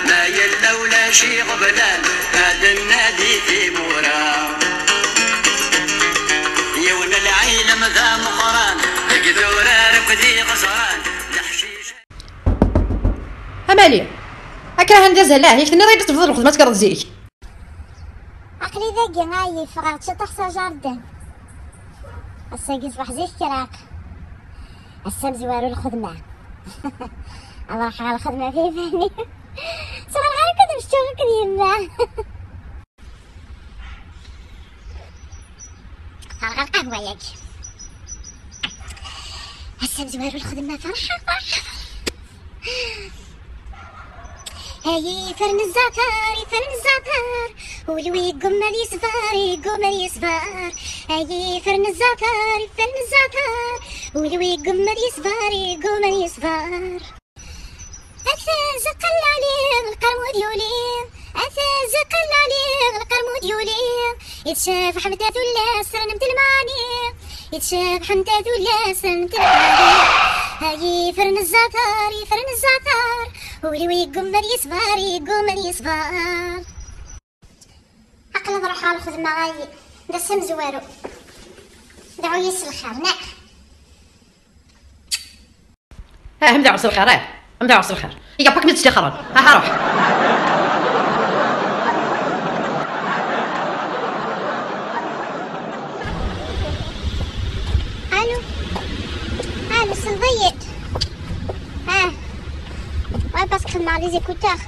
ما يلا ولا شي غبلان هذا النادي في مورا يونا العيلم ذا مقران قدورة ركدي غزران الحشيش. امالي هكا هندزها لا هيك تني ريت تفضل الخدمه تكرد زيك عقلي ذاكي غايب فغات شطح جاردن الساقي صباح زي الكراك السام زوارو الخدمة الله راح على الخدمة في فاني صراحة غير كنت مشتوغل كديما غير القهوة ياك السام زوارو الخدمة فرحة هاي فرن الزعتر فرن الزعتر ولوي قمر يصفر قمر يصفر هاي فرن الزعتر فرن الزعتر ولوي قمر يصفر قمر يصفر أثا زقل عليه القرمود يولي أثا زقل عليه القرمود يولي يتشاف حمدة ذولا سرنمت المعاني يتشاف حمدة ذولا سرنمت المعاني هاي فرن الزعتر فرن الزعتر ولوي قمر يصفر قمر يصفر عقل نروح على الخدمة غاي دسم زوارو دعو يس الخير نعم هم دعوس الخير هم دعوس الخير يا باك من تستخرج ها روح الو سلفيت ouais parce que dans les écouteurs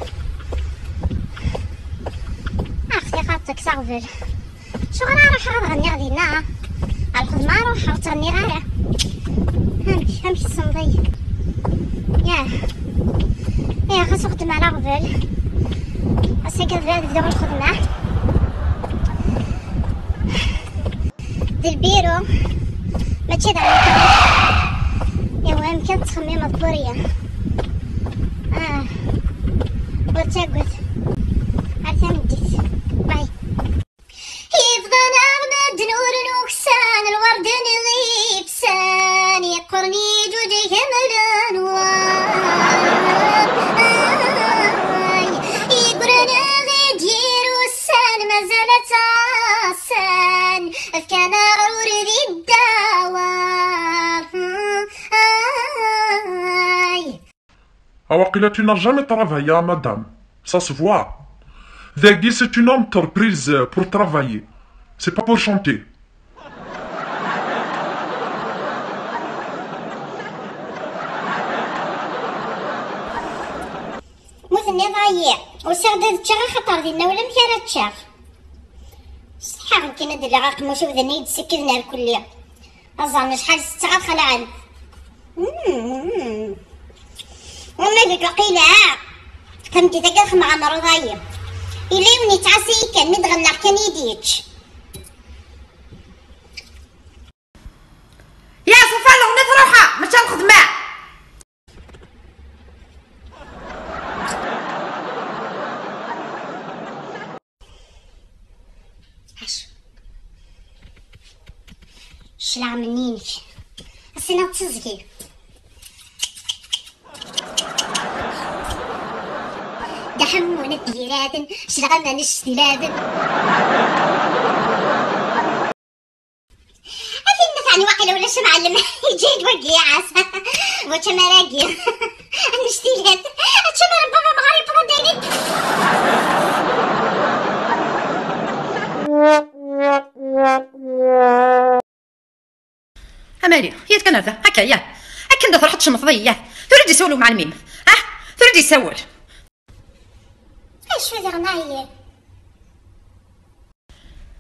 اختي خاطك صغفل شغل راح نغني غدينا الخدمة روح تغني غيره همشي الصنضي يا خاصو خدمة على غفل أسيقظ بلاد بدون الخدمة دي البيرو ماشي دعوة يوا يمكن تخمي مضبورية وتاقوت عرفان نديت باي يفضل أغمد نور نوكسان الورد نغيب سان يقرني جوجي كمل أنوار يقرنا غدير والسان مازالت عسان أفكان غرور ذي الدوار Awakila, tu n'as jamais travaillé, madame. Ça se voit. Zagui, c'est une entreprise pour travailler. C'est pas pour chanter. مثني ضايع وسعدة تشغل خطر دينا ولا مكانت تشغل صحا يمكن ندير لها غاق موشوف ذني يتسكذنا الكلية أظن شحال ستة خلعان وما ذيك القيلة فهمتي تقلخ مع مرضايا إلا يوني تعسي كان مدغنى كان يديتش يا صفا الأغنية تروحها ماشي الخدمة شلع منينك السنة تزكي دحمون الديرات شلغنا نشتلاد أفين نفعني واقيلا ولا شي معلم يجي وقيا عاسا وش مراقي نشتلاد هاتشي مرة بابا مغاري بابا دايرين امالي هي تكنرده هكا ياه هكا ندير حط شمطضي ياه تريد يسولوا مع الميم تريد يسول ايش في غناية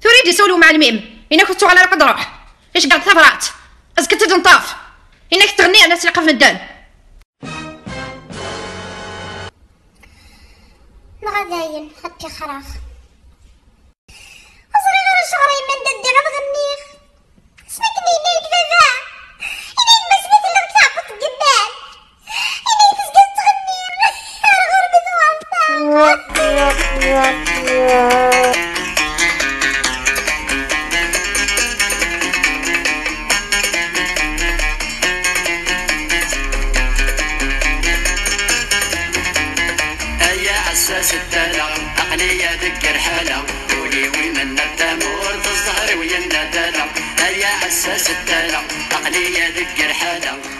تريد يسولوا مع الميم انك كنتو على رقد روح ايش قاعد ثفرات اسكت تنطاف انك تغني على سلقه في الدان الغداين هكا خراخ أصري غير شغري من ددي غد غنيخ سمكني ليك بابا إني ما سميت لك تعبط الجبال إني تسقط تغني غير بذوالنا حساس التلا عقلية ذكر حالة ولي ومن التمور في الظهر ويندى تلا يا حساس التلا عقلية ذكر حالة